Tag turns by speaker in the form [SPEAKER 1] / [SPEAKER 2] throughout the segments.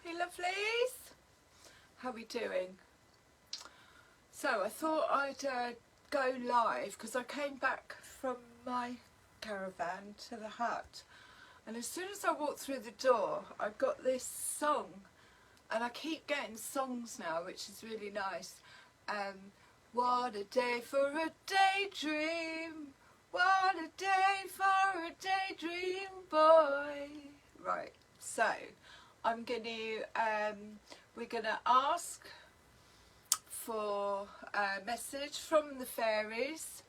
[SPEAKER 1] Hey lovelies, how are we doing? So I thought I'd go live because I came back from my caravan to the hut, and as soon as I walked through the door I got this song, and I keep getting songs now, which is really nice. What a day for a daydream, what a day for a daydream boy. Right, so I'm going to, we're going to ask for a message from the fairies,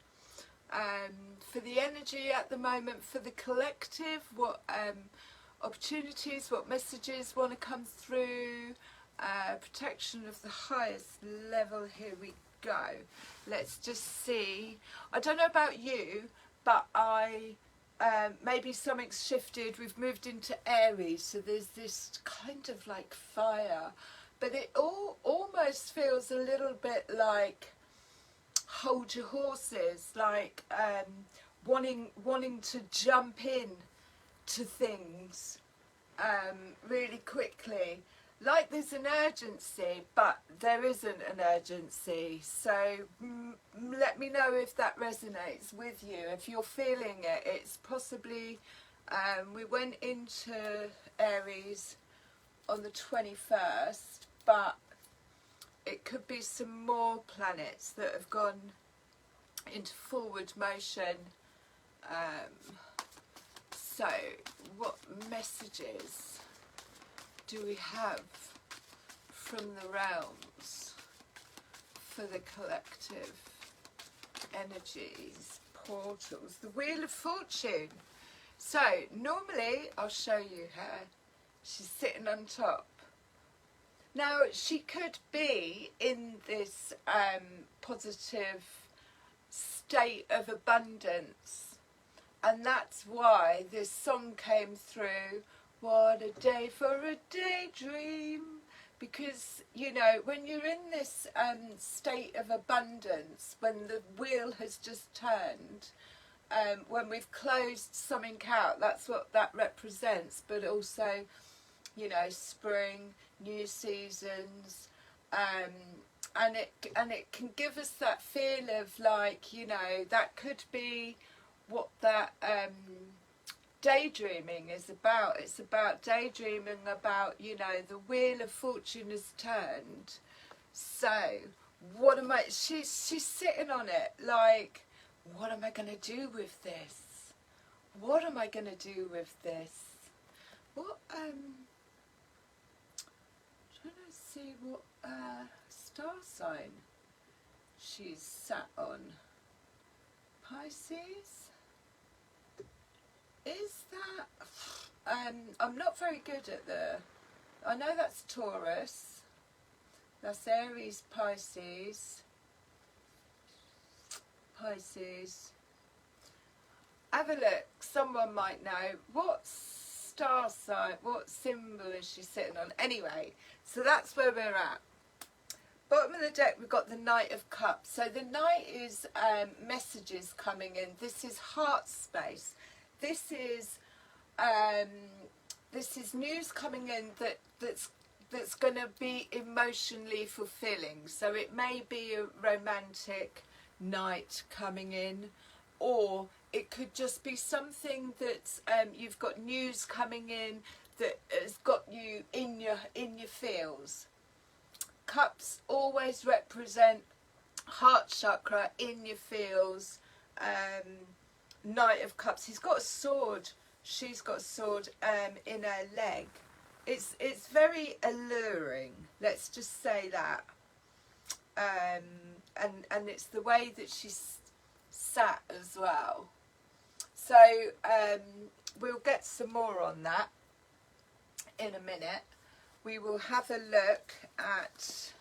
[SPEAKER 1] for the energy at the moment, for the collective, what opportunities, what messages want to come through, protection of the highest level. Here we go. Let's just see. I don't know about you, but maybe something's shifted. We've moved into Aries, so there's this kind of like fire, but it almost feels a little bit like hold your horses, like wanting to jump in to things really quickly, like there's an urgency, but there isn't an urgency. So let me know if that resonates with you, if you're feeling it. It's possibly we went into Aries on the 21st, but it could be some more planets that have gone into forward motion. So what messages do we have from the realms for the collective energies, portals? The Wheel of Fortune. So normally I'll show you her. She's sitting on top. Now she could be in this positive state of abundance, and that's why this song came through. What a day for a daydream, because you know, when you're in this state of abundance, when the wheel has just turned, when we've closed something out, that's what that represents. But also, you know, spring, new seasons, and it can give us that feel of like, you know, that could be what that daydreaming is about. It's about daydreaming about, you know, the Wheel of Fortune has turned. So what am I, she's sitting on it like, what am I going to do with this? What am I going to do with this? What trying to see what star sign she's sat on. Pisces? Is that I'm not very good at I know that's Taurus, that's Aries, Pisces. Have a look, someone might know. What star sign, what symbol is she sitting on? Anyway, so that's where we're at. Bottom of the deck, we've got the Knight of Cups. So the Knight is messages coming in. This is heart space. This is news coming in that's going to be emotionally fulfilling. So it may be a romantic night coming in, or it could just be something that's you've got news coming in that has got you in your feels. Cups always represent heart chakra, in your feels. Knight of Cups, he's got a sword, she's got a sword in her leg. It's very alluring, let's just say that. And it's the way that she's sat as well. So we'll get some more on that in a minute. We will have a look at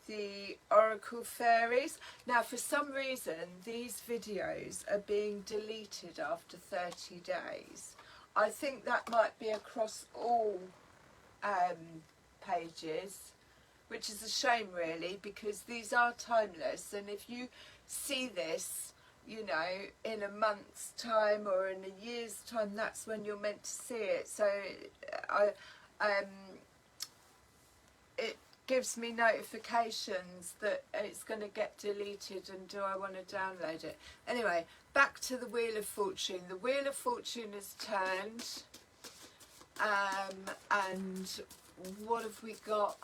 [SPEAKER 1] the Oracle Fairies. Now, for some reason, these videos are being deleted after 30 days. I think that might be across all pages, which is a shame really, because these are timeless, and if you see this, you know, in a month's time or in a year's time, that's when you're meant to see it. So gives me notifications that it's going to get deleted, and do I want to download it? Anyway, back to the Wheel of Fortune. The Wheel of Fortune has turned, and what have we got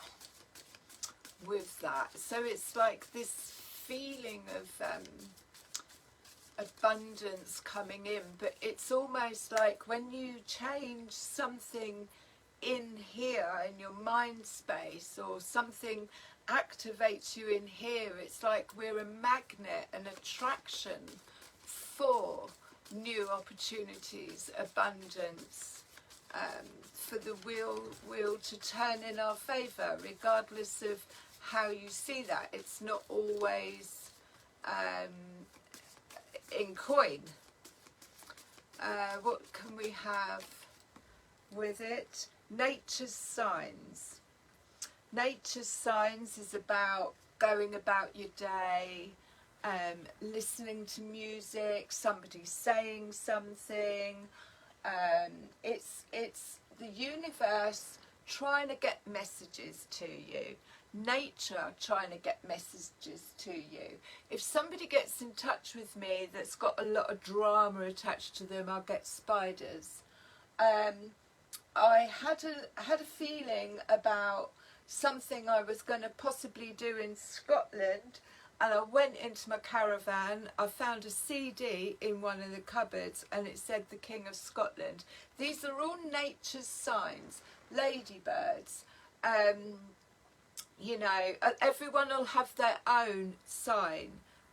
[SPEAKER 1] with that? So it's like this feeling of abundance coming in, but it's almost like when you change something in here in your mind space, or something activates you in here, it's like we're a magnet, an attraction for new opportunities, abundance, for the wheel to turn in our favour, regardless of how you see that. It's not always in coin. What can we have with it? Nature's signs. Nature's signs is about going about your day, listening to music, somebody saying something. It's the universe trying to get messages to you. Nature trying to get messages to you. If somebody gets in touch with me that's got a lot of drama attached to them, I'll get spiders. I had a feeling about something I was going to possibly do in Scotland, and I went into my caravan. I found a CD in one of the cupboards, and it said the King of Scotland. These are all nature's signs. Ladybirds, you know, everyone will have their own sign,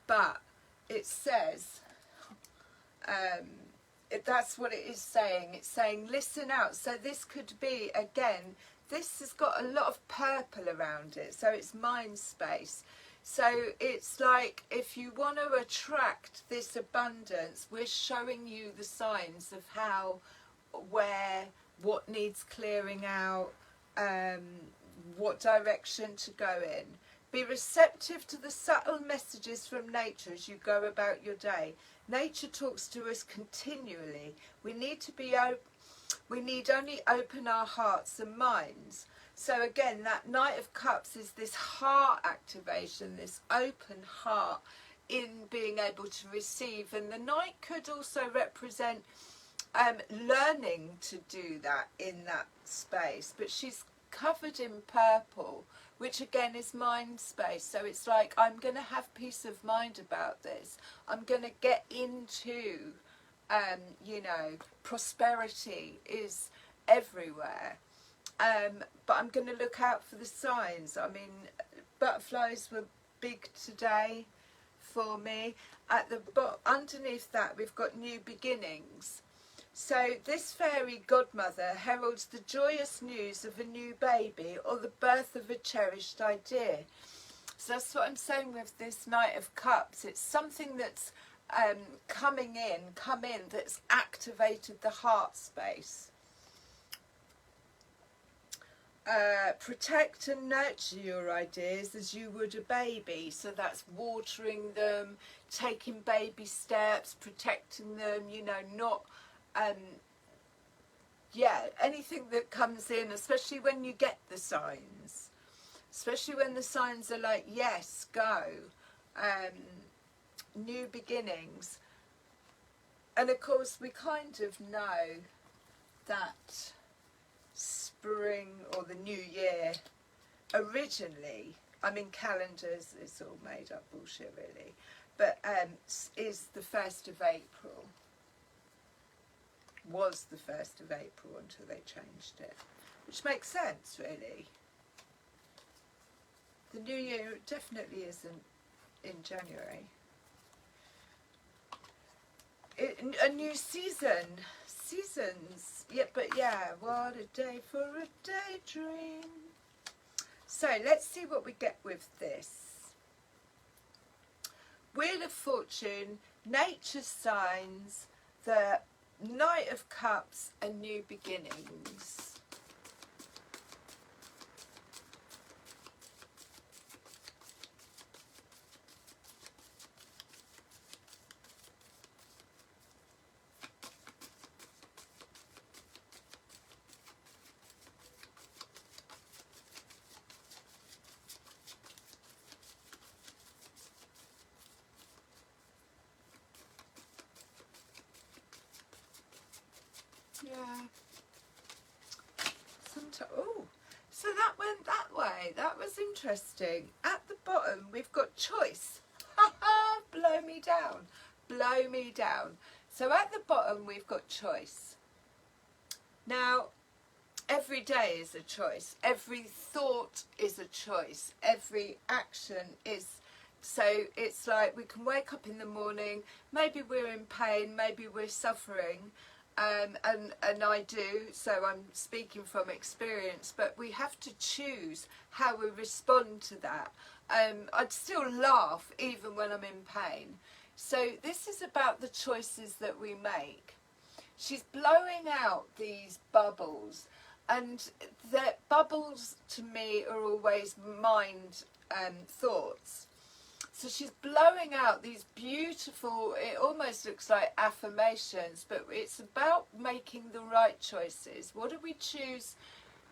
[SPEAKER 1] but it says, that's what it is saying. It's saying listen out. So this could be, again, this has got a lot of purple around it, so it's mind space. So it's like, if you want to attract this abundance, we're showing you the signs of how, where, what needs clearing out, what direction to go in. Be receptive to the subtle messages from nature as you go about your day. Nature talks to us continually. We need to be we need only open our hearts and minds. So again, that Knight of Cups is this heart activation, this open heart in being able to receive. And the Knight could also represent learning to do that in that space. But she's covered in purple, which again is mind space. So it's like, I'm going to have peace of mind about this. I'm going to get into, you know, prosperity is everywhere. But I'm going to look out for the signs. I mean, butterflies were big today for me. At the underneath that, we've got new beginnings. So this fairy godmother heralds the joyous news of a new baby or the birth of a cherished idea. So that's what I'm saying with this Knight of Cups. It's something that's come in, that's activated the heart space. Protect and nurture your ideas as you would a baby. So that's watering them, taking baby steps, protecting them, you know, not... yeah, anything that comes in, especially when you get the signs, especially when the signs are like, yes, go, new beginnings. And of course, we kind of know that spring or the new year originally, I mean, calendars, it's all made up bullshit really, but is the 1st of April. Was the 1st of April until they changed it, which makes sense really. The new year definitely isn't in January. A new seasons, yeah, but yeah, what a day for a daydream. So let's see what we get with this. Wheel of Fortune, nature's signs, the Knight of Cups, and new beginnings. sometimes, oh, so that went that way. That was interesting. At the bottom, we've got choice. Blow me down. Blow me down. So at the bottom, we've got choice. Now, every day is a choice. Every thought is a choice. Every action is. So it's like we can wake up in the morning, maybe we're in pain, maybe we're suffering, and I do, so I'm speaking from experience, but we have to choose how we respond to that. I'd still laugh even when I'm in pain. So this is about the choices that we make. She's blowing out these bubbles, and the bubbles to me are always mind thoughts. So she's blowing out these beautiful, it almost looks like affirmations, but it's about making the right choices. What do we choose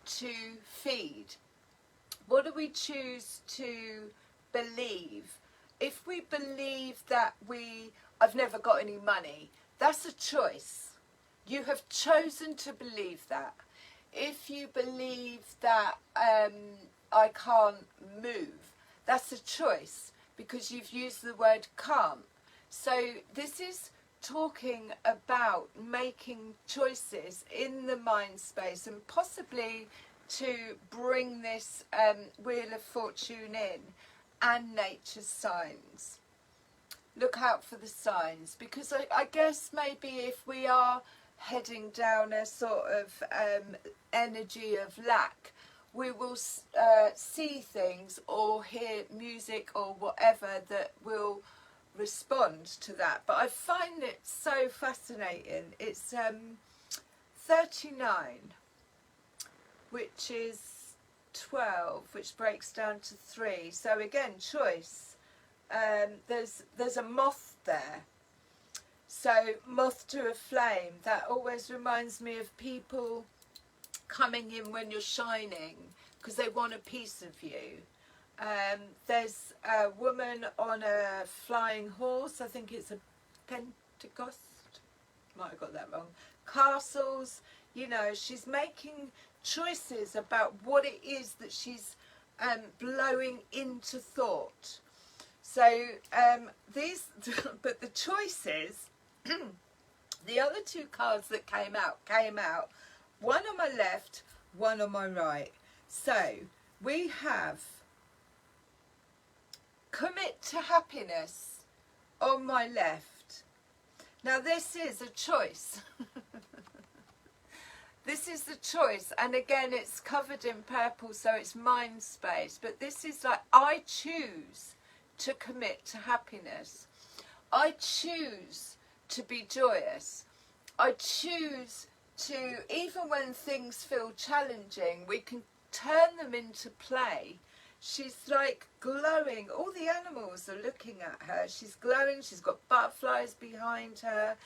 [SPEAKER 1] to feed? What do we choose to believe? If we believe that I've never got any money, that's a choice. You have chosen to believe that. If you believe that I can't move, that's a choice, because you've used the word can't. So this is talking about making choices in the mind space, and possibly to bring this Wheel of Fortune in, and nature's signs. Look out for the signs, because I guess maybe if we are heading down a sort of energy of lack, we will see things or hear music or whatever that will respond to that. But I find it so fascinating. It's 39, which is 12, which breaks down to 3. So again, choice. There's a moth there. So moth to a flame, that always reminds me of people coming in when you're shining because they want a piece of you. There's a woman on a flying horse. I think it's a Pentecost. Might have got that wrong. Castles. You know, she's making choices about what it is that she's blowing into thought. So these, but the choices, the other two cards that came out, one on my left, one on my right. So we have commit to happiness on my left. Now this is a choice. This is the choice, and again it's covered in purple, so it's mind space, but this is like, I choose to commit to happiness. I choose to be joyous. I choose to, even when things feel challenging, we can turn them into play. She's like glowing. All the animals are looking at her. She's glowing. She's got butterflies behind her.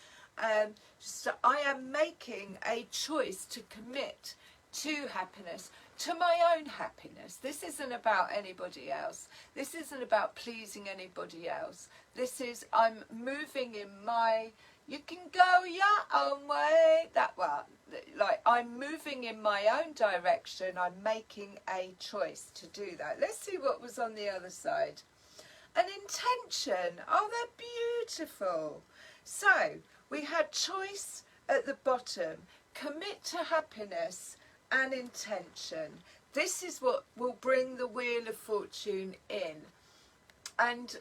[SPEAKER 1] So I am making a choice to commit to happiness, to my own happiness. This isn't about anybody else. This isn't about pleasing anybody else. This is, I'm moving in my, you can go your own way, that one. Like, I'm moving in my own direction. I'm making a choice to do that. Let's see what was on the other side. An intention. Oh, they're beautiful. So we had choice at the bottom, commit to happiness and intention. This is what will bring the Wheel of Fortune in. And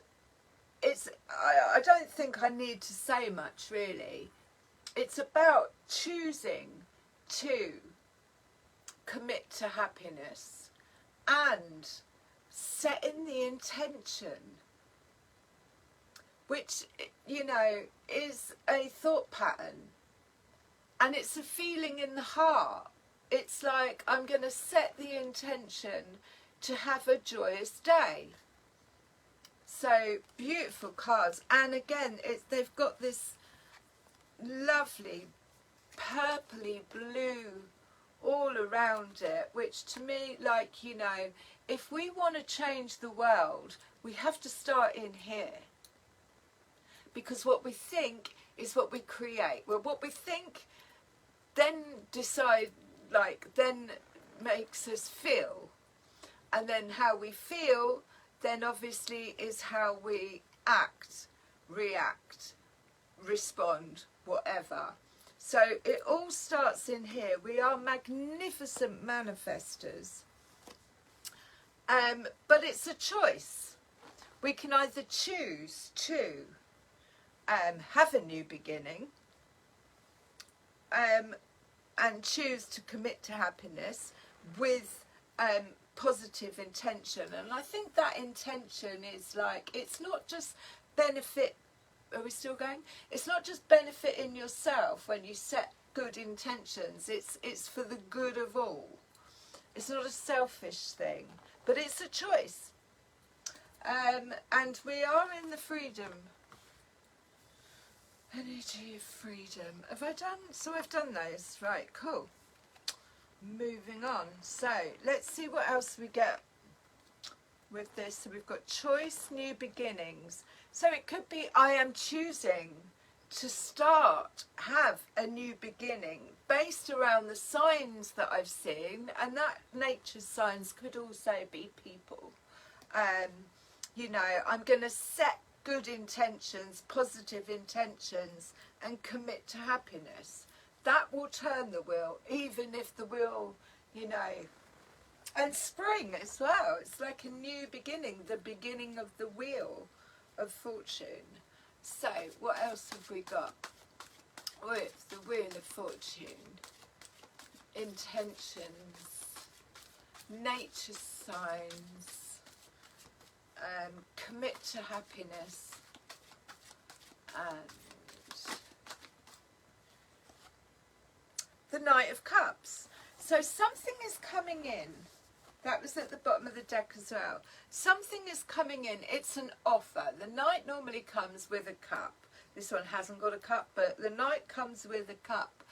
[SPEAKER 1] it's, I don't think I need to say much really. It's about choosing to commit to happiness and setting the intention, which, you know, is a thought pattern, and it's a feeling in the heart. It's like, I'm going to set the intention to have a joyous day. So beautiful cards, and again they've got this lovely purpley blue all around it, which to me, like, you know, if we want to change the world, we have to start in here. Because what we think is what we create. Well, what we think then decide, like, then makes us feel. And then how we feel, then obviously is how we act, react, respond, whatever. So it all starts in here. We are magnificent manifestors. But it's a choice. We can either choose to have a new beginning and choose to commit to happiness with positive intention. And I think that intention is like, it's not just benefit. Are we still going? It's not just benefiting yourself when you set good intentions. It's for the good of all. It's not a selfish thing, but it's a choice. And we are in the freedom. Energy of freedom. Have I done? So I've done those. Right, cool. Moving on. So let's see what else we get with this. So we've got choice, new beginnings. So it could be I am choosing to have a new beginning based around the signs that I've seen, and that nature's signs could also be people. You know, I'm going to set good intentions, positive intentions, and commit to happiness. That will turn the wheel, even if the wheel, you know, and spring as well. It's like a new beginning, the beginning of the wheel of fortune. So, what else have we got with the Wheel of Fortune? Intentions, nature signs, commit to happiness, and the Knight of Cups. So something is coming in. That was at the bottom of the deck as well. Something is coming in. It's an offer. The Knight normally comes with a cup. This one hasn't got a cup, but the Knight comes with a cup.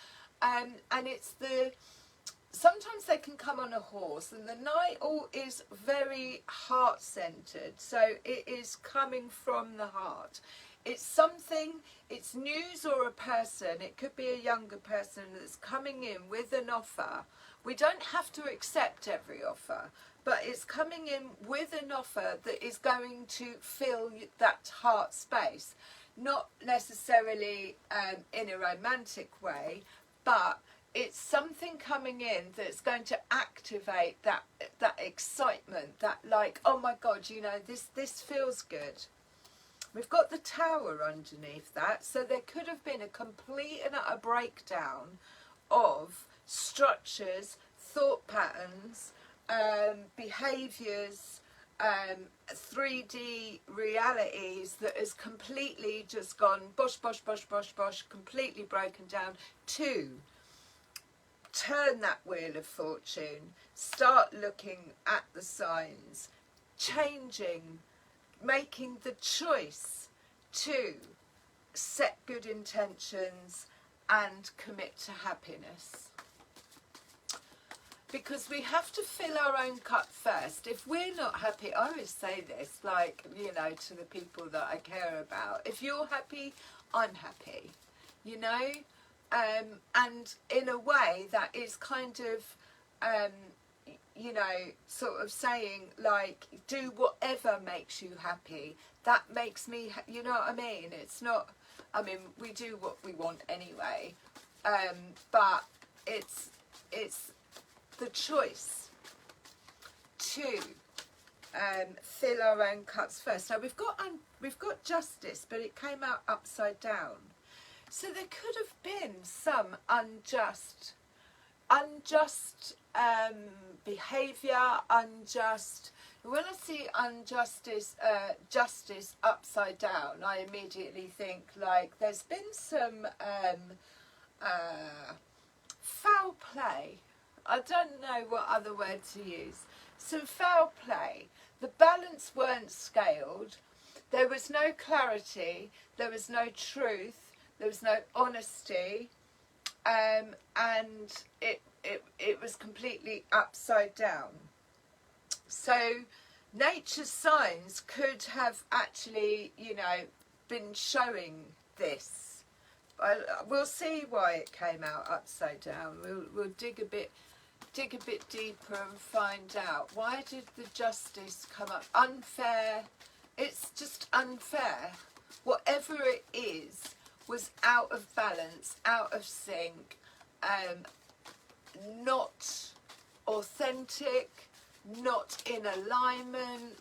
[SPEAKER 1] And it's sometimes they can come on a horse, and the Knight is very heart-centered. So it is coming from the heart. It's something, it's news or a person. It could be a younger person that's coming in with an offer. We don't have to accept every offer, but it's coming in with an offer that is going to fill that heart space. Not necessarily in a romantic way, but it's something coming in that's going to activate that excitement, that like, oh my God, you know, this feels good. We've got the Tower underneath that, so there could have been a complete and utter breakdown of structures, thought patterns, behaviours, 3D realities that has completely just gone bosh, bosh, bosh, bosh, bosh, completely broken down to turn that Wheel of Fortune, start looking at the signs, changing, making the choice to set good intentions and commit to happiness. Because we have to fill our own cup first. If we're not happy, I always say this, like, you know, to the people that I care about. If you're happy, I'm happy, you know? And in a way that is kind of, you know, sort of saying, like, do whatever makes you happy. That makes me, you know what I mean? It's not, I mean, we do what we want anyway. But it's the choice to fill our own cups first. Now we've got justice, but it came out upside down. So there could have been some unjust behaviour, unjust. When I see justice upside down, I immediately think like there's been some foul play. I don't know what other word to use. Some foul play. The balance weren't scaled. There was no clarity. There was no truth. There was no honesty. And it was completely upside down. So nature's signs could have actually, you know, been showing this. We'll see why it came out upside down. We'll dig a bit dig a bit deeper and find out, why did the justice come up? Unfair. It's just unfair. Whatever it is was out of balance, out of sync, not authentic, not in alignment,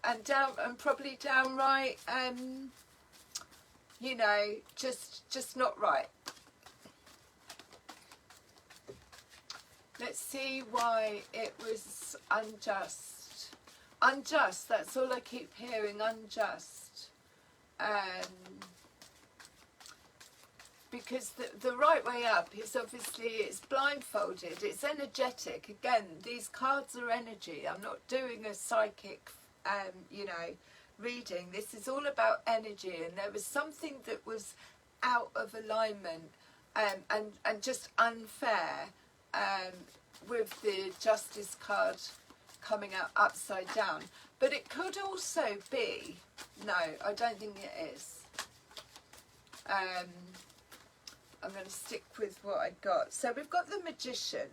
[SPEAKER 1] and probably downright, you know, just not right. Let's see why it was unjust. Unjust, that's all I keep hearing, unjust. Because the right way up is obviously, it's blindfolded, it's energetic. Again, these cards are energy. I'm not doing a psychic, you know, reading. This is all about energy, and there was something that was out of alignment and just unfair with the Justice card coming out upside down. But it could also be, no, I don't think it is. I'm going to stick with what I got. So we've got the Magician,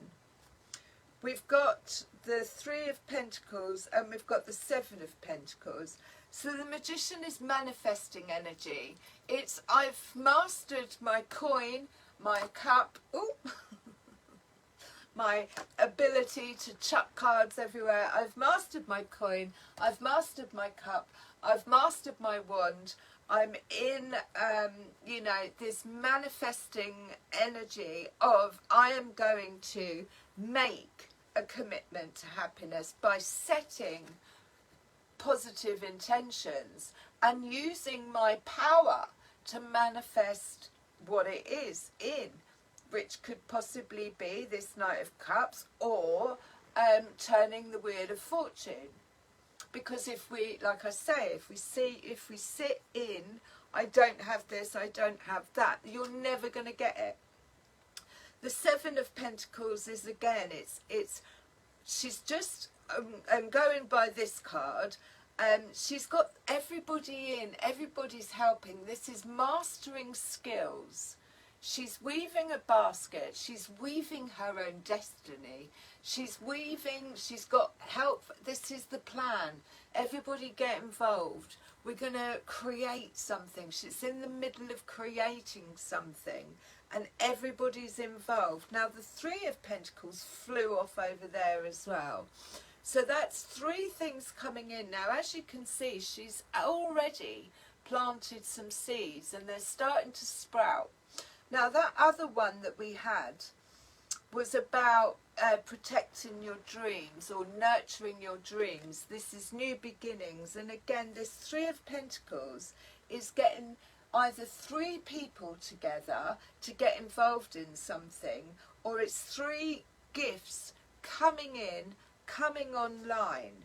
[SPEAKER 1] we've got the Three of Pentacles, and we've got the Seven of Pentacles. So the Magician is manifesting energy. It's, I've mastered my coin, my cup, ooh, my ability to chuck cards everywhere. I've mastered my coin, I've mastered my cup, I've mastered my wand. I'm in, you know, this manifesting energy of, I am going to make a commitment to happiness by setting positive intentions and using my power to manifest what it is in, which could possibly be this Knight of Cups, or turning the Wheel of Fortune. Because if we, like I say, if we sit in, I don't have this, I don't have that, you're never going to get it. The Seven of Pentacles is, again, it's she's just, going by this card, she's got everybody in, everybody's helping. This is mastering skills. She's weaving a basket, she's weaving her own destiny, she's weaving, she's got help, this is the plan, everybody get involved, we're going to create something. She's in the middle of creating something and everybody's involved. Now the Three of Pentacles flew off over there as well. So that's three things coming in. Now as you can see, she's already planted some seeds and they're starting to sprout. Now that other one that we had was about protecting your dreams or nurturing your dreams. This is new beginnings, and again this Three of Pentacles is getting either three people together to get involved in something, or it's three gifts coming in, coming online,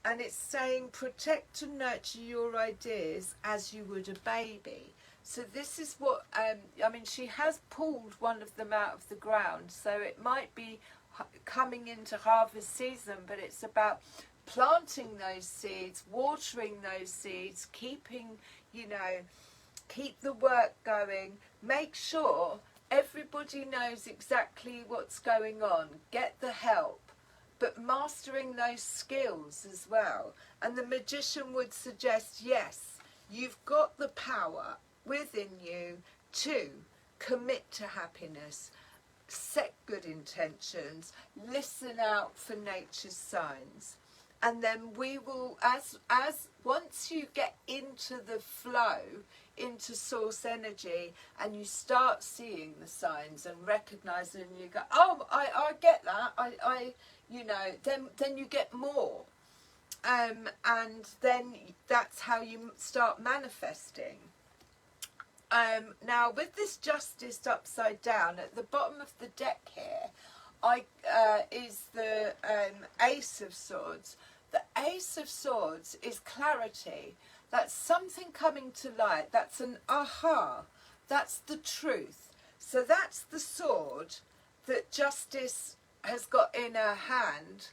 [SPEAKER 1] and it's saying protect and nurture your ideas as you would a baby. So this is what, I mean, she has pulled one of them out of the ground, so it might be coming into harvest season, but it's about planting those seeds, watering those seeds, keeping, you know, keep the work going, make sure everybody knows exactly what's going on, get the help, but mastering those skills as well. And the Magician would suggest, yes, you've got the power within you to commit to happiness, set good intentions, listen out for nature's signs, and then we will, as once you get into the flow, into source energy, and you start seeing the signs and recognizing, and you go, oh, I get that, I you know, then you get more, and then that's how you start manifesting. Now with this Justice upside down, at the bottom of the deck here, is the Ace of Swords. The Ace of Swords is clarity. That's something coming to light. That's an aha. That's the truth. So that's the sword that Justice has got in her hand,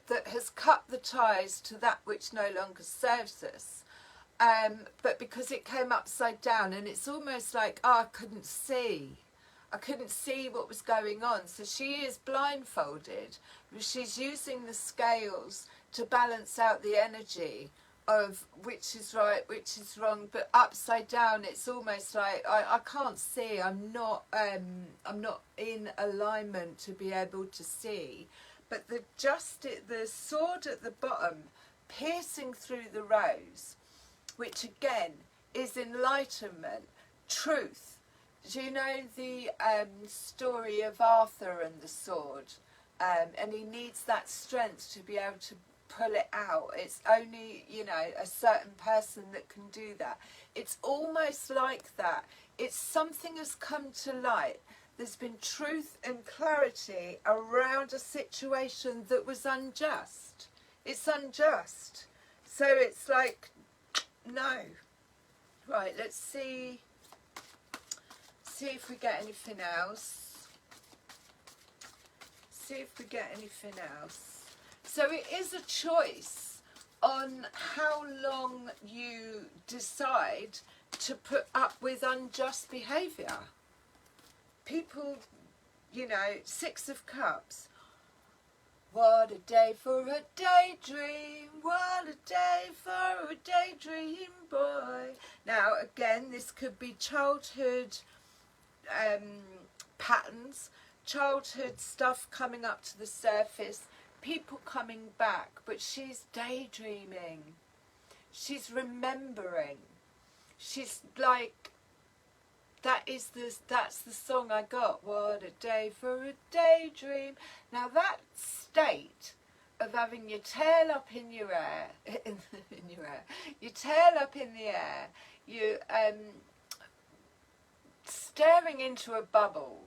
[SPEAKER 1] that has cut the ties to that which no longer serves us. But because it came upside down, and it's almost like, oh, I couldn't see. I couldn't see what was going on. So she is blindfolded. She's using the scales to balance out the energy of which is right, which is wrong, but upside down. It's almost like I can't see. I'm not in alignment to be able to see. But the sword at the bottom, piercing through the rose, which again is enlightenment, truth. Do you know the story of Arthur and the sword? And he needs that strength to be able to pull it out. It's only, you know, a certain person that can do that. It's almost like that. It's something has come to light. There's been truth and clarity around a situation that was unjust. It's unjust. So it's like, no. Right, let's see if we get anything else. See if we get anything else. So it is a choice on how long you decide to put up with unjust behaviour. People, you know, 6 of Cups. What a day for a daydream. What a day for a daydream boy. Now, again, this could be childhood patterns, childhood stuff coming up to the surface, people coming back, but she's daydreaming. She's remembering. She's like, that's the song I got. What a day for a daydream. Now that state of having your tail up in your air, your tail up in the air, you staring into a bubble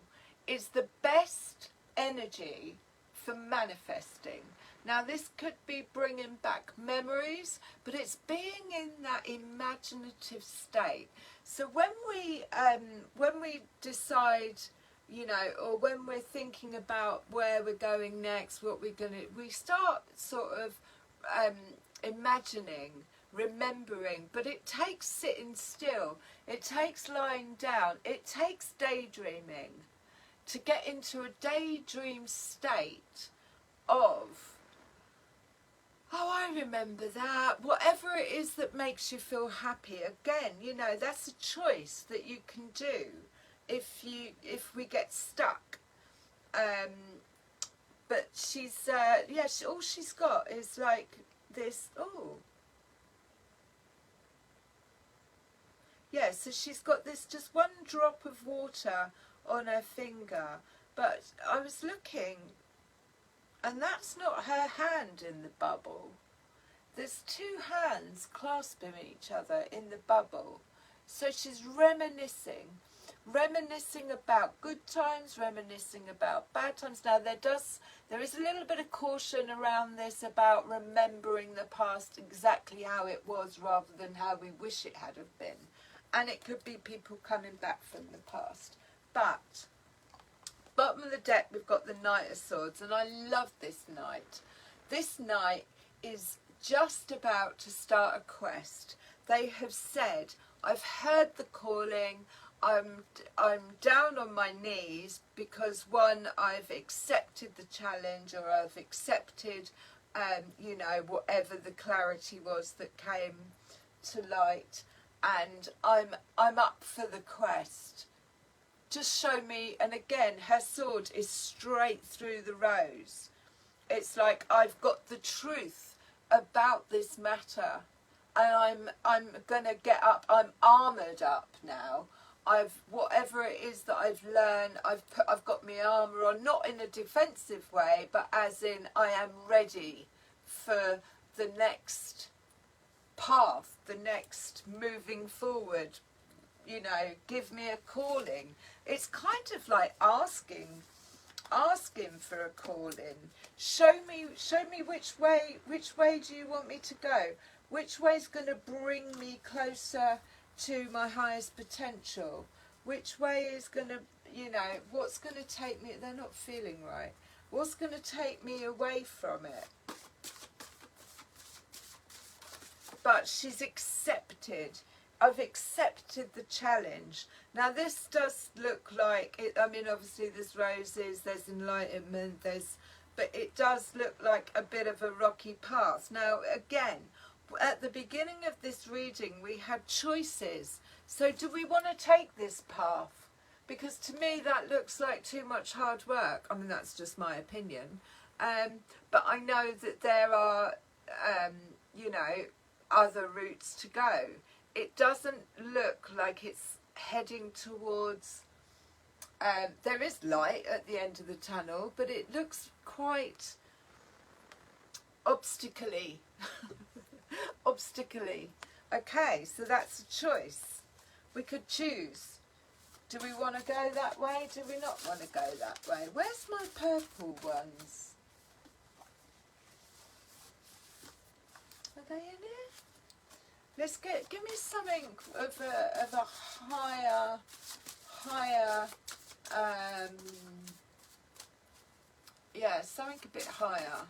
[SPEAKER 1] is the best energy for manifesting. Now this could be bringing back memories, but it's being in that imaginative state. So when we decide, you know, or when we're thinking about where we're going next, what we're going to, we start sort of imagining, remembering, but it takes sitting still, it takes lying down, it takes daydreaming to get into a daydream state of, oh, I remember that, whatever it is that makes you feel happy. Again, you know, that's a choice that you can do if we get stuck. But she's yeah, all she's got is like this. Oh yeah, so she's got this just one drop of water on her finger, but I was looking and that's not her hand in the bubble. There's 2 hands clasping each other in the bubble. So she's reminiscing about good times, reminiscing about bad times. Now there is a little bit of caution around this about remembering the past exactly how it was rather than how we wish it had have been. And it could be people coming back from the past. But bottom of the deck we've got the Knight of Swords, and I love this knight. This knight is just about to start a quest. They have said, I've heard the calling, I'm down on my knees because one, I've accepted the challenge, or I've accepted you know, whatever the clarity was that came to light, and I'm up for the quest. Just show me. And again, her sword is straight through the rose. It's like, I've got the truth about this matter, and I'm gonna get up. I'm armoured up now. Whatever it is that I've learned, I've got my armour on, not in a defensive way, but as in I am ready for the next path, the next moving forward. You know, give me a calling. It's kind of like asking for a calling. Show me which way do you want me to go? Which way's going to bring me closer to my highest potential? Which way is going to, you know, what's going to take me, they're not feeling right. What's going to take me away from it? But she's accepted. I've accepted the challenge. Now this does look like it, I mean obviously there's roses, there's enlightenment, but it does look like a bit of a rocky path. Now again, at the beginning of this reading we had choices. So do we want to take this path? Because to me that looks like too much hard work. I mean that's just my opinion. But I know that there are, you know, other routes to go. It doesn't look like it's heading towards, there is light at the end of the tunnel, but it looks quite obstacle-y. Obstacle-y. Okay, so that's a choice. We could choose. Do we want to go that way? Do we not want to go that way? Where's my purple ones? Are they in here? Let's give me something of a higher, yeah, something a bit higher.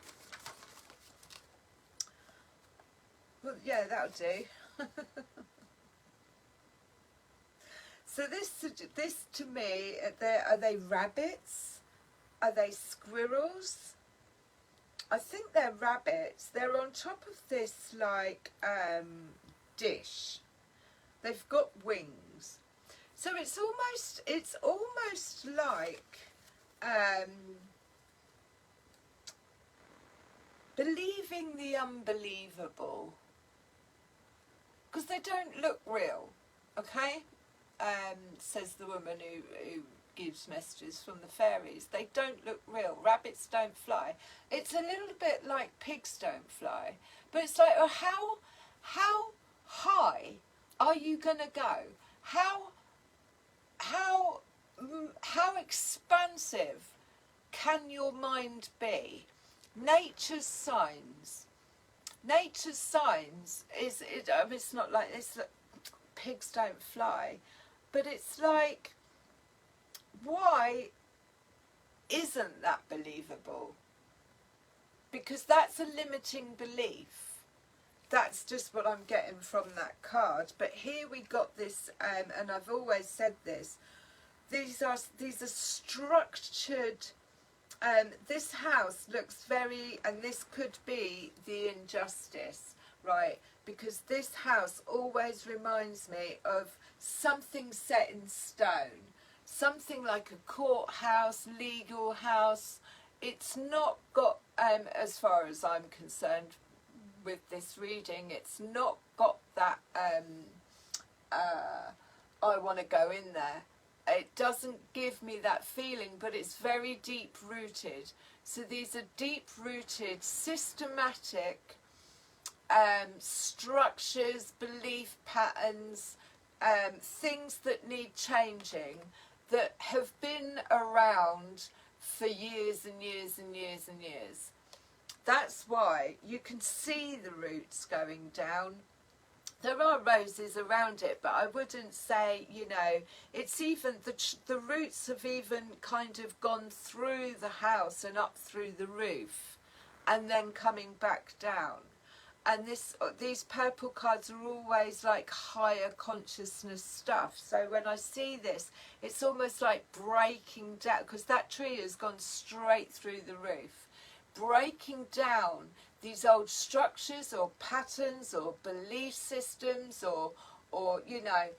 [SPEAKER 1] Well, yeah, that'll do. So this to me, are they rabbits? Are they squirrels? I think they're rabbits. They're on top of this like dish. They've got wings. So it's almost like believing the unbelievable, because they don't look real, okay? Says the woman who gives messages from the fairies. They don't look real. Rabbits don't fly. It's a little bit like pigs don't fly. But it's like, oh, how high are you going to go? How expansive can your mind be? Nature's signs. Nature's signs is, I mean, it's not like this, pigs don't fly, but it's like, why isn't that believable? Because that's a limiting belief. That's just what I'm getting from that card. But here we got this, and I've always said this, these are structured. This house looks very, and this could be the injustice, right? Because this house always reminds me of something set in stone. Something like a courthouse, legal house. It's not got, as far as I'm concerned with this reading, it's not got that, I want to go in there. It doesn't give me that feeling, but it's very deep rooted. So these are deep rooted, systematic structures, belief patterns, things that need changing, that have been around for years and years and years and years. That's why you can see the roots going down. There are roses around it, but I wouldn't say, you know, it's even, the roots have even kind of gone through the house and up through the roof and then coming back down. And these purple cards are always like higher consciousness stuff. So when I see this, it's almost like breaking down, because that tree has gone straight through the roof. Breaking down these old structures or patterns or belief systems or you know,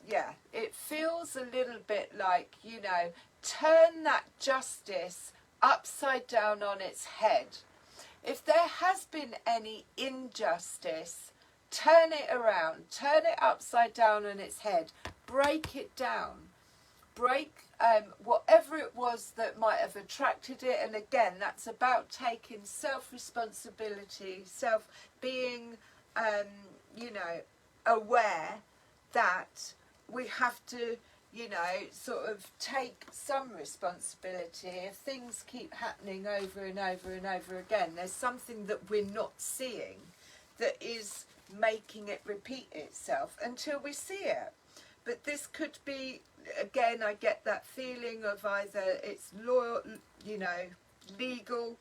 [SPEAKER 1] yeah, it feels a little bit like, you know, turn that justice upside down on its head. If there has been any injustice, turn it around, turn it upside down on its head, break it down, break whatever it was that might have attracted it. And again, that's about taking self-responsibility, being, you know, aware that we have to, you know, sort of take some responsibility. If things keep happening over and over and over again, there's something that we're not seeing that is making it repeat itself until we see it. But this could be, again, I get that feeling of either it's law, you know, legal,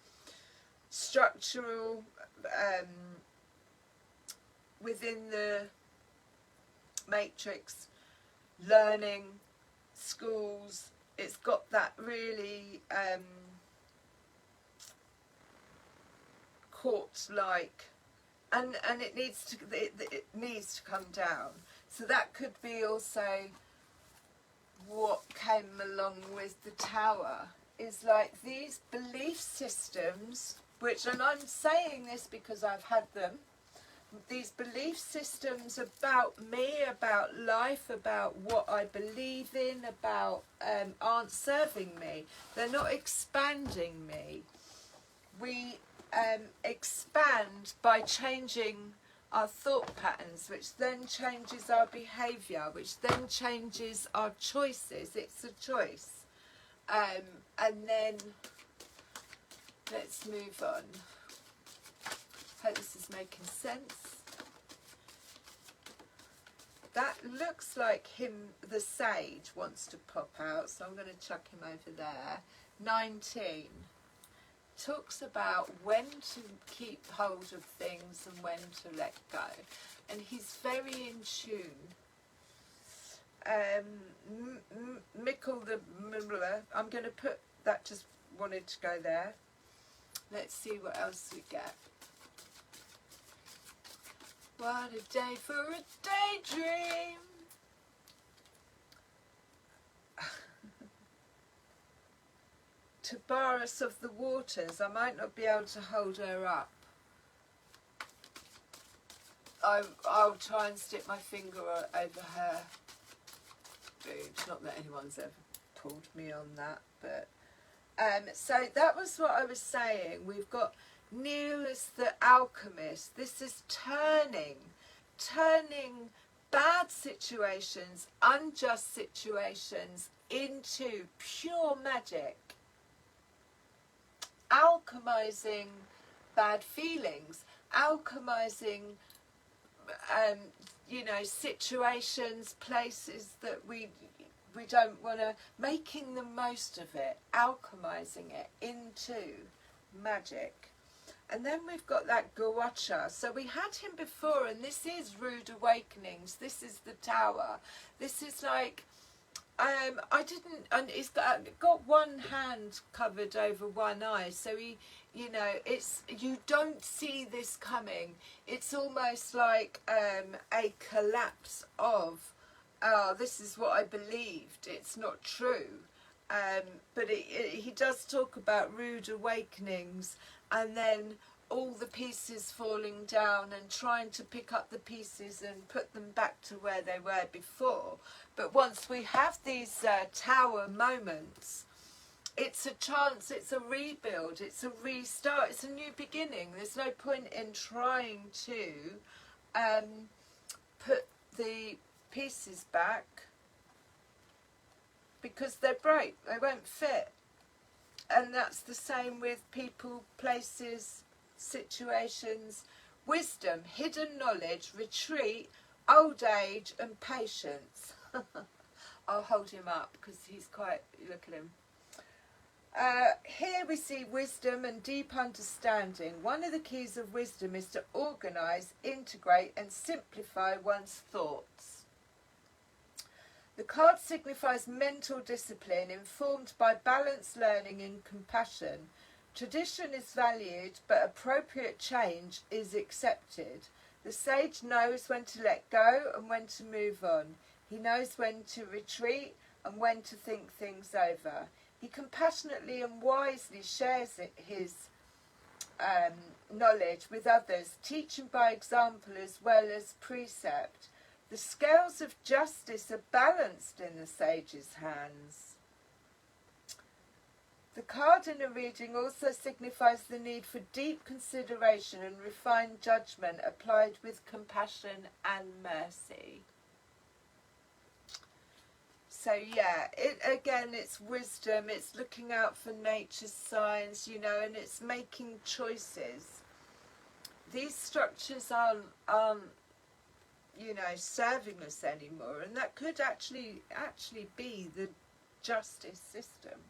[SPEAKER 1] structural, within the matrix, learning, schools. It's got that really quartz-like, and it needs to come down. So that could be also what came along with the tower, is like these belief systems, which, and I'm saying this because I've had them, these belief systems about me, about life, about what I believe in, about aren't serving me. They're not expanding me. We expand by changing our thought patterns, which then changes our behaviour, which then changes our choices. It's a choice. And then let's move on. Hope this is making sense. That looks like him, the sage, wants to pop out, so I'm going to chuck him over there. 19. Talks about when to keep hold of things and when to let go. And he's very in tune. Mickle the... I'm going to put... That just wanted to go there. Let's see what else we get. What a day for a daydream. To bar us of the waters, I might not be able to hold her up. I'll try and stick my finger over her boobs. Not that anyone's ever pulled me on that, but so that was what I was saying. We've got Neil as the alchemist. This is turning bad situations, unjust situations into pure magic. Alchemizing bad feelings, alchemizing you know, situations, places that we don't want to, making the most of it, alchemizing it into magic. And then we've got that Gawacha. So we had him before, and this is Rude Awakenings. This is the tower. This is like, I didn't, and he's got one hand covered over one eye. So he, you know, it's, you don't see this coming. It's almost like a collapse of, oh, this is what I believed. It's not true. But he does talk about rude awakenings, and then all the pieces falling down and trying to pick up the pieces and put them back to where they were before. But once we have these tower moments, it's a chance, it's a rebuild, it's a restart, it's a new beginning. There's no point in trying to put the pieces back because they're break, they won't fit. And that's the same with people, places, situations. Wisdom, hidden knowledge, retreat, old age and patience. I'll hold him up because he's quite, look at him. Here we see wisdom and deep understanding. One of the keys of wisdom is to organise, integrate and simplify one's thoughts. The card signifies mental discipline informed by balanced learning and compassion. Tradition is valued, but appropriate change is accepted. The sage knows when to let go and when to move on. He knows when to retreat and when to think things over. He compassionately and wisely shares his knowledge with others, teaching by example as well as precept. The scales of justice are balanced in the sage's hands. The card in a reading also signifies the need for deep consideration and refined judgment applied with compassion and mercy. So yeah, it's wisdom, it's looking out for nature's signs, you know, and it's making choices. These structures aren't you know, serving us anymore, and that could actually be the justice system.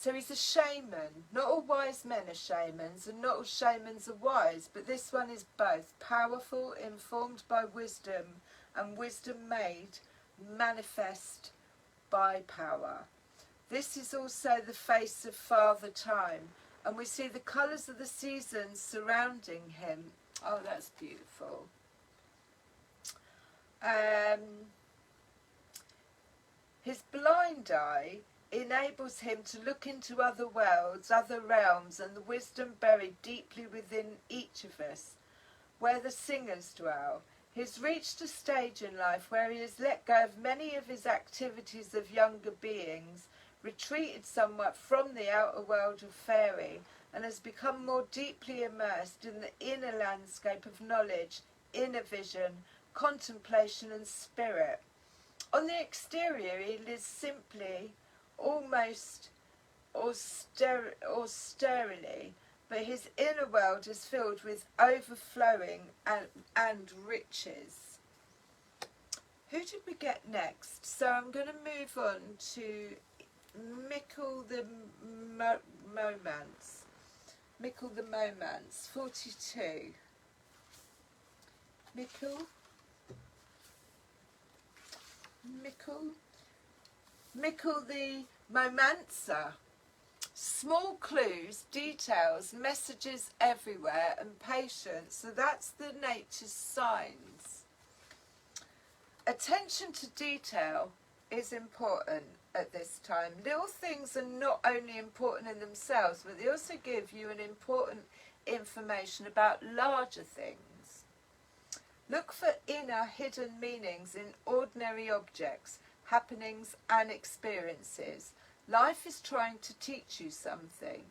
[SPEAKER 1] So he's a shaman. Not all wise men are shamans, and not all shamans are wise, but this one is both. Powerful, informed by wisdom, and wisdom made manifest by power. This is also the face of Father Time, and we see the colours of the seasons surrounding him. Oh, that's beautiful. His blind eye enables him to look into other worlds, other realms, and the wisdom buried deeply within each of us, where the singers dwell. He's reached a stage in life where he has let go of many of his activities of younger beings, retreated somewhat from the outer world of fairy, and has become more deeply immersed in the inner landscape of knowledge, inner vision, contemplation and spirit. On the exterior he lives simply, almost austerely, but his inner world is filled with overflowing and riches. Who did we get next? So I'm going to move on to Mickle the Momance. Mickle the Momance, 42. Mickle the Momancer. Small clues, details, messages everywhere, and patience. So that's the nature's signs. Attention to detail is important at this time. Little things are not only important in themselves, but they also give you an important information about larger things. Look for inner hidden meanings in ordinary objects, happenings and experiences. Life is trying to teach you something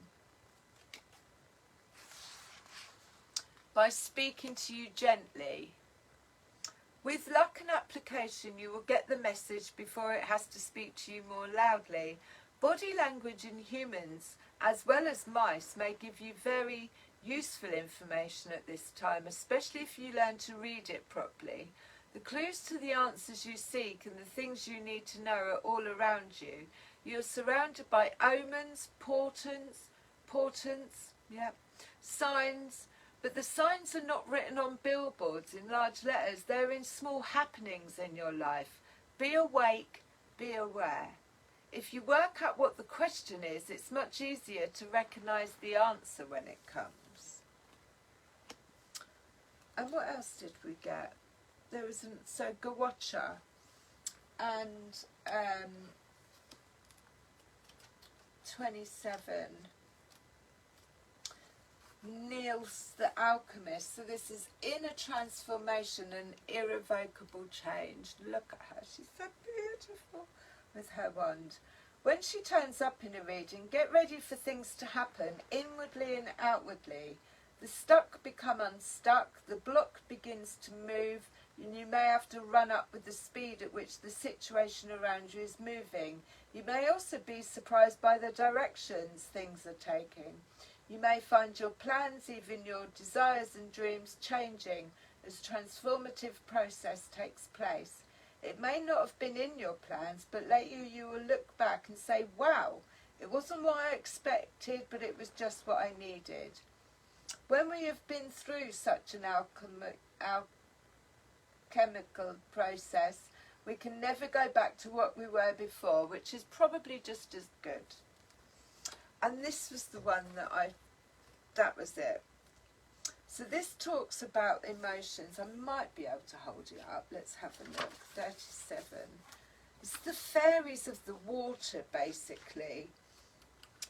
[SPEAKER 1] by speaking to you gently. With luck and application, you will get the message before it has to speak to you more loudly. Body language in humans, as well as mice, may give you very useful information at this time, especially if you learn to read it properly. The clues to the answers you seek and the things you need to know are all around you. You're surrounded by omens, portents, signs, but the signs are not written on billboards in large letters. They're in small happenings in your life. Be awake, be aware. If you work out what the question is, it's much easier to recognise the answer when it comes. And what else did we get? There was Gawacha and 27. Niels the Alchemist. So this is inner transformation and irrevocable change. Look at her, she's so beautiful with her wand. When she turns up in a reading, get ready for things to happen inwardly and outwardly. The stuck become unstuck, the block begins to move, and you may have to run up with the speed at which the situation around you is moving. You may also be surprised by the directions things are taking. You may find your plans, even your desires and dreams, changing as transformative process takes place. It may not have been in your plans, but later you will look back and say, wow, it wasn't what I expected, but it was just what I needed. When we have been through such an alchemical process, we can never go back to what we were before, which is probably just as good. And this was the one that was it. So this talks about emotions. I might be able to hold it up. Let's have a look. 37. It's the fairies of the water, basically.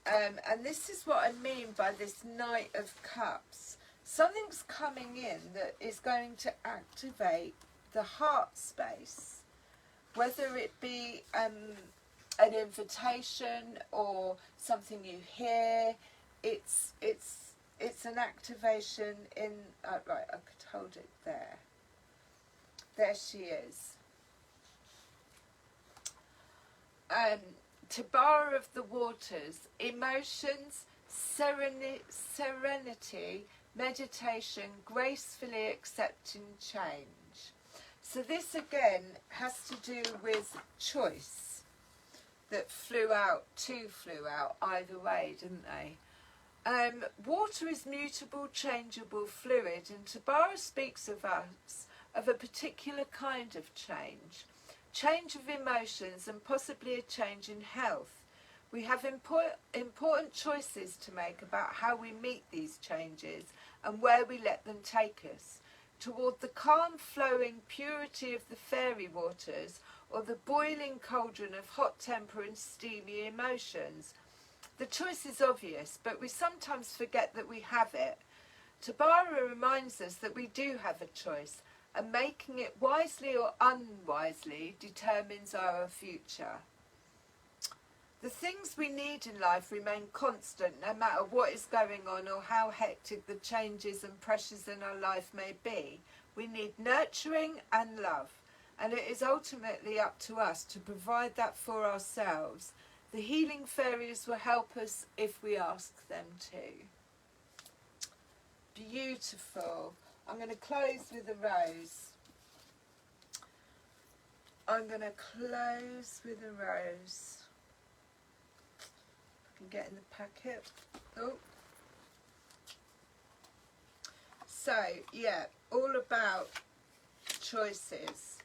[SPEAKER 1] And this is what I mean by this Knight of Cups. Something's coming in that is going to activate the heart space, whether it be an invitation or something you hear. It's an activation in right, I could hold it there. There she is. Tabara of the waters, emotions, serenity, meditation, gracefully accepting change. So this again has to do with choice. that flew out either way, didn't they? Water is mutable, changeable fluid, and Tabara speaks of us of a particular kind of change of emotions and possibly a change in health. We have important choices to make about how we meet these changes and where we let them take us, toward the calm flowing purity of the fairy waters or the boiling cauldron of hot temper and steamy emotions. The choice is obvious, but we sometimes forget that we have it. Tabara reminds us that we do have a choice, and making it wisely or unwisely determines our future. The things we need in life remain constant no matter what is going on or how hectic the changes and pressures in our life may be. We need nurturing and love, and it is ultimately up to us to provide that for ourselves. The healing fairies will help us if we ask them to. Beautiful. I'm going to close with a rose. I'm going to close with a rose. If I can get in the packet. Oh. So, yeah, all about choices.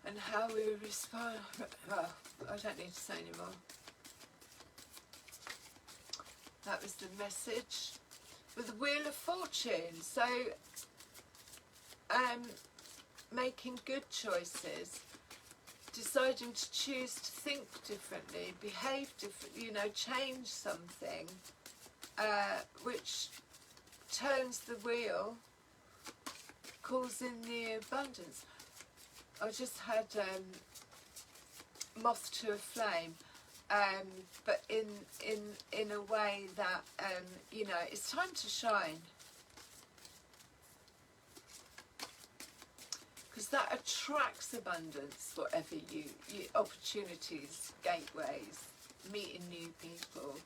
[SPEAKER 1] And how we respond. Well, I don't need to say anymore. That was the message with the Wheel of Fortune. So, making good choices, deciding to choose to think differently, behave differently, change something, which turns the wheel, calls in the abundance. I just had Moth to a Flame, but in a way that it's time to shine, because that attracts abundance. Whatever you opportunities, gateways, meeting new people,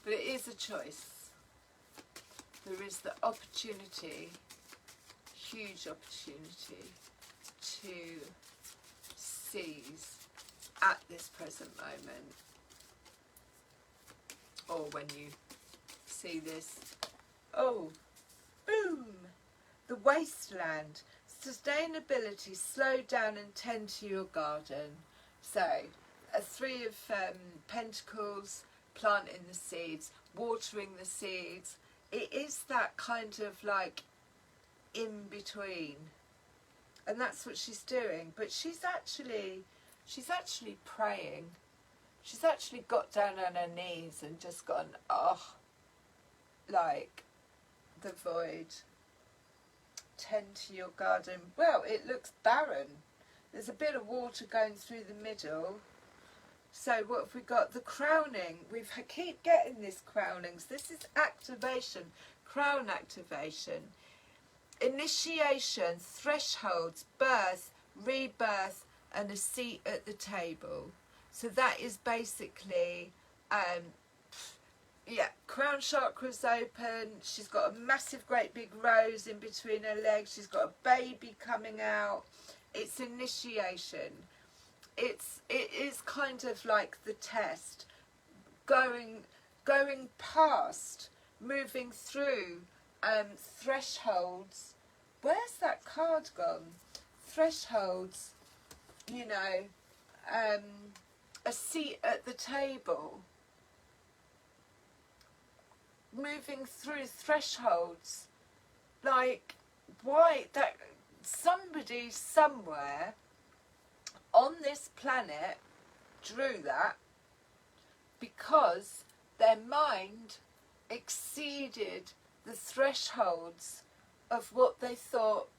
[SPEAKER 1] but it is a choice. There is the opportunity, huge opportunity, to seize at this present moment, or when you see this. Oh, boom! The wasteland. Sustainability. Slow down and tend to your garden. So, a Three of Pentacles, planting the seeds, watering the seeds. It is that kind of like in between, and that's what she's doing. But she's actually praying. She's actually got down on her knees and just gone, oh, like the void. Tend to your garden. Well, it looks barren. There's a bit of water going through the middle. So what have we got? The crowning. We keep getting this crownings. This is activation, crown activation. Initiation, thresholds, birth, rebirth, and a seat at the table. So that is basically, crown chakra's open. She's got a massive, great big rose in between her legs. She's got a baby coming out. It's initiation. It is kind of like the test, going past, moving through thresholds. Where's that card gone? Thresholds, a seat at the table. Moving through thresholds, like, why? That somebody somewhere on this planet drew that because their mind exceeded the thresholds of what they thought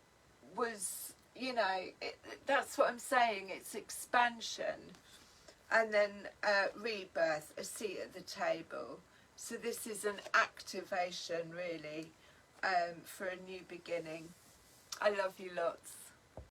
[SPEAKER 1] was, that's what I'm saying. It's expansion. And then rebirth, a seat at the table. So this is an activation, really, for a new beginning. I love you lots.